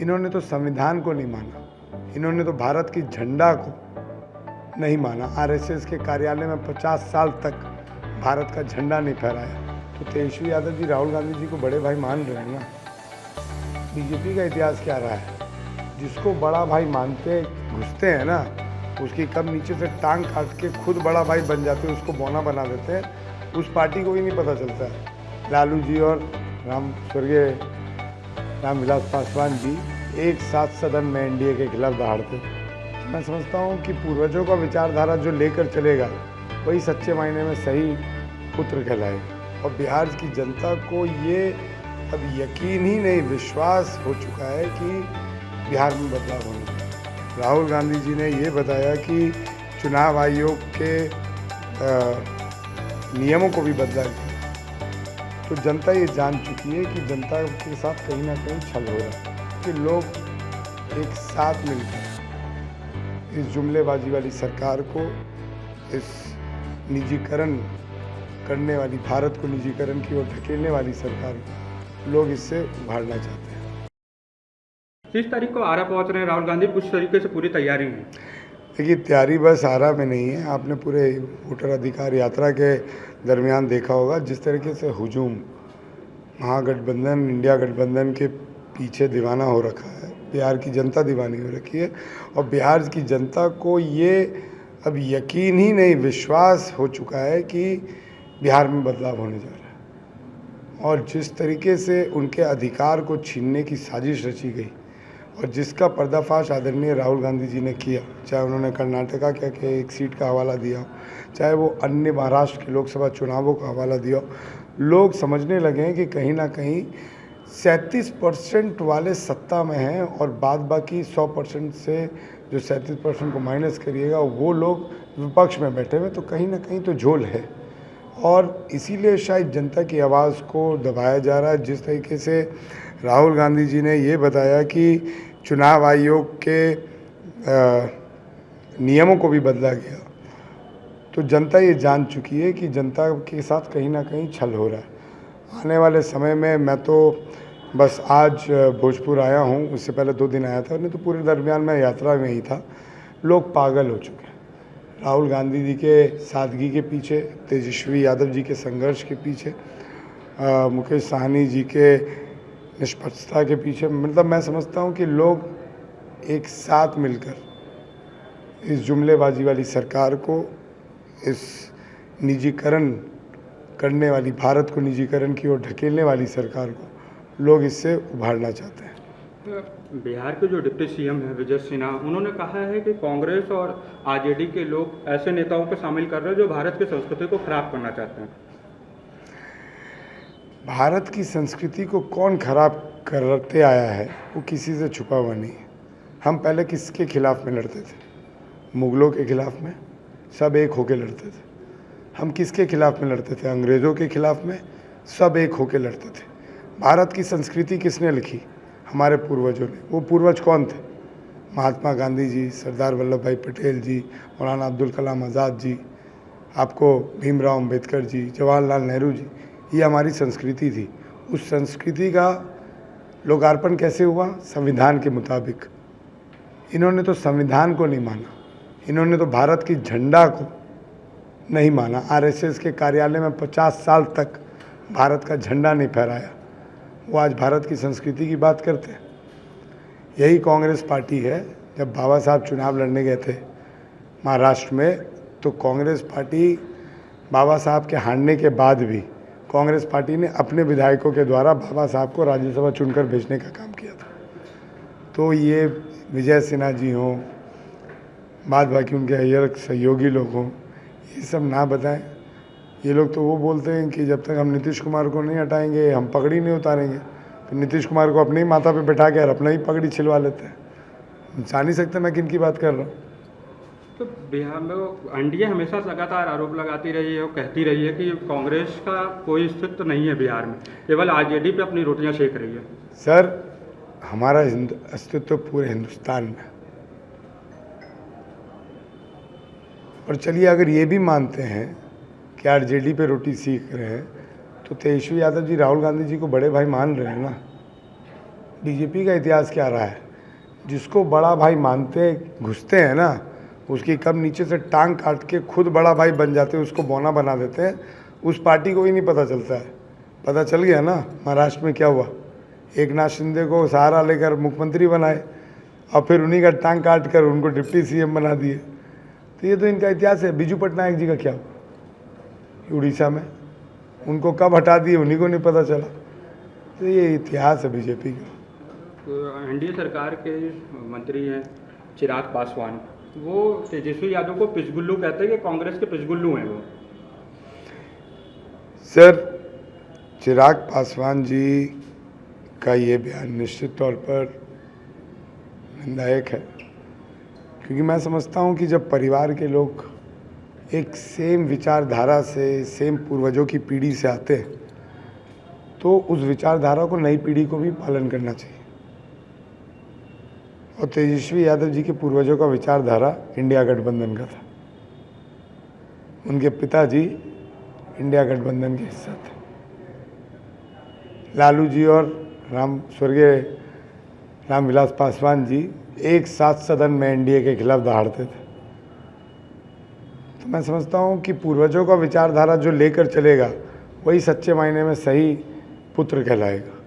इन्होंने तो संविधान को नहीं माना, इन्होंने तो भारत की झंडा को नहीं माना। आरएसएस के कार्यालय में 50 साल तक भारत का झंडा नहीं फहराया। तो तेजस्वी यादव जी राहुल गांधी जी को बड़े भाई मान रहे हैं ना। बीजेपी का इतिहास क्या रहा है, जिसको बड़ा भाई मानते घुसते हैं ना, उसकी कब नीचे से टांग काट के खुद बड़ा भाई बन जाते हैं, उसको बौना बना देते हैं। उस पार्टी को ही नहीं पता चलता है। लालू जी और स्वर्गीय रामविलास पासवान जी एक साथ सदन में एनडीए के खिलाफ दहाड़ते। मैं समझता हूँ कि पूर्वजों का विचारधारा जो लेकर चलेगा वही सच्चे मायने में सही पुत्र कहलाएगा। और बिहार की जनता को ये अब यकीन ही नहीं, विश्वास हो चुका है कि बिहार में बदलाव होना। राहुल गांधी जी ने ये बताया कि चुनाव आयोग के नियमों को भी बदला गया। तो जनता ये जान चुकी है कि जनता के साथ कहीं ना कहीं छल हो रहा है, कि लोग एक साथ मिलकर इस जुमलेबाजी वाली सरकार को, इस निजीकरण करने वाली, भारत को निजीकरण की ओर ढकेलने वाली सरकार को लोग इससे उभारना चाहते हैं। 30 तारीख को आरा पहुंच रहे हैं राहुल गांधी, कुछ तरीके से पूरी तैयारी में। देखिए, तैयारी बस आरा में नहीं है। आपने पूरे वोटर अधिकार यात्रा के दरमियान देखा होगा जिस तरीके से हुजूम महागठबंधन, इंडिया गठबंधन के पीछे दीवाना हो रखा है। बिहार की जनता दीवानी हो रखी है और बिहार की जनता को ये अब यकीन ही नहीं, विश्वास हो चुका है कि बिहार में बदलाव होने जा रहा है। और जिस तरीके से उनके अधिकार को छीनने की साजिश रची गई और जिसका पर्दाफाश आदरणीय राहुल गांधी जी ने किया, चाहे उन्होंने कर्नाटका के एक सीट का हवाला दिया, चाहे वो अन्य महाराष्ट्र के लोकसभा चुनावों का हवाला दिया, लोग समझने लगे हैं कि कहीं ना कहीं 37% वाले सत्ता में हैं और बाद बाकी 100% से जो 37% को माइनस करिएगा वो लोग विपक्ष में बैठे हुए, तो कहीं ना कहीं तो झोल है। और इसीलिए शायद जनता की आवाज़ को दबाया जा रहा है। जिस तरीके से राहुल गांधी जी ने ये बताया कि चुनाव आयोग के नियमों को भी बदला गया, तो जनता ये जान चुकी है कि जनता के साथ कहीं ना कहीं छल हो रहा है। आने वाले समय में, मैं तो बस आज भोजपुर आया हूँ, उससे पहले 2 दिन आया था, नहीं तो पूरे दरमियान मैं यात्रा में ही था। लोग पागल हो चुके हैं राहुल गांधी जी के सादगी के पीछे, तेजस्वी यादव जी के संघर्ष के पीछे, मुकेश साहनी जी के निष्पक्षता के पीछे। मतलब मैं समझता हूँ कि लोग एक साथ मिलकर इस जुमलेबाजी वाली सरकार को, इस निजीकरण करने वाली, भारत को निजीकरण की ओर ढकेलने वाली सरकार को लोग इससे उभारना चाहते हैं। बिहार के जो डिप्टी सीएम हैं विजय सिन्हा, उन्होंने कहा है कि कांग्रेस और आरजेडी के लोग ऐसे नेताओं को शामिल कर रहे हैं जो भारत की संस्कृति को खराब करना चाहते हैं। भारत की संस्कृति को कौन खराब करते आया है वो किसी से छुपा हुआ नहीं है। हम पहले किसके खिलाफ में लड़ते थे? मुगलों के खिलाफ में सब एक होके लड़ते थे। हम किसके खिलाफ में लड़ते थे? अंग्रेज़ों के खिलाफ में सब एक होके लड़ते थे। भारत की संस्कृति किसने लिखी? हमारे पूर्वजों ने। वो पूर्वज कौन थे? महात्मा गांधी जी, सरदार वल्लभ भाई पटेल जी, मौलाना अब्दुल कलाम आज़ाद जी, आपको भीमराव अम्बेडकर जी, जवाहरलाल नेहरू जी। ये हमारी संस्कृति थी। उस संस्कृति का लोकार्पण कैसे हुआ? संविधान के मुताबिक। इन्होंने तो संविधान को नहीं माना, इन्होंने तो भारत की झंडा को नहीं माना। आरएसएस के कार्यालय में 50 साल तक भारत का झंडा नहीं फहराया। वो आज भारत की संस्कृति की बात करते हैं। यही कांग्रेस पार्टी है। जब बाबा साहब चुनाव लड़ने गए थे महाराष्ट्र में, तो कांग्रेस पार्टी बाबा साहब के हारने के बाद भी कांग्रेस पार्टी ने अपने विधायकों के द्वारा बाबा साहब को राज्यसभा चुनकर भेजने का काम किया था। तो ये विजय सिन्हा जी हों, बाद बाकी उनके अय्यर सहयोगी लोग हों, ये सब ना बताएं। ये लोग तो वो बोलते हैं कि जब तक हम नीतीश कुमार को नहीं हटाएंगे हम पगड़ी नहीं उतारेंगे। तो नीतीश कुमार को अपने ही माथा पे बैठा के और अपना ही पगड़ी छिलवा लेते हैं। जान नहीं सकते मैं किन की बात कर रहा हूँ। तो बिहार में एनडीए हमेशा लगातार आरोप लगाती रही है और कहती रही है कि कांग्रेस का कोई अस्तित्व नहीं है बिहार में, केवल आरजेडी पे अपनी रोटियां सेक रही है। सर, हमारा अस्तित्व पूरे हिंदुस्तान में। और चलिए, अगर ये भी मानते हैं कि आरजेडी पे रोटी सीख रहे हैं, तो तेजस्वी यादव जी राहुल गांधी जी को बड़े भाई मान रहे हैं ना। बीजेपी का इतिहास क्या रहा है? जिसको बड़ा भाई मानते घुसते हैं ना, उसकी कब नीचे से टांग काट के खुद बड़ा भाई बन जाते हैं, उसको बौना बना देते हैं। उस पार्टी को ही नहीं पता चलता है। पता चल गया ना महाराष्ट्र में क्या हुआ। एक नाथ शिंदे को सहारा लेकर मुख्यमंत्री बनाए और फिर उन्हीं का टांग काट कर उनको डिप्टी सीएम बना दिए। तो ये तो इनका इतिहास है। बीजू पटनायक जी का क्या हुआ उड़ीसा में? उनको कब हटा दिए उन्हीं को नहीं पता चला। तो ये इतिहास है बीजेपी का। तो एनडीए सरकार के मंत्री हैं चिराग पासवान, वो तेजस्वी यादव को पिचगुल्लू कहते हैं कि कांग्रेस के पिचगुल्लू हैं वो। सर, चिराग पासवान जी का ये बयान निश्चित तौर पर निंदायक है, क्योंकि मैं समझता हूँ कि जब परिवार के लोग एक सेम विचारधारा से, सेम पूर्वजों की पीढ़ी से आते हैं, तो उस विचारधारा को नई पीढ़ी को भी पालन करना चाहिए। और तेजस्वी यादव जी के पूर्वजों का विचारधारा इंडिया गठबंधन का था। उनके पिताजी इंडिया गठबंधन के हिस्सा थे। लालू जी और स्वर्गीय रामविलास पासवान जी एक साथ सदन में एनडीए के खिलाफ दहाड़ते थे। तो मैं समझता हूँ कि पूर्वजों का विचारधारा जो लेकर चलेगा, वही सच्चे मायने में सही पुत्र कहलाएगा।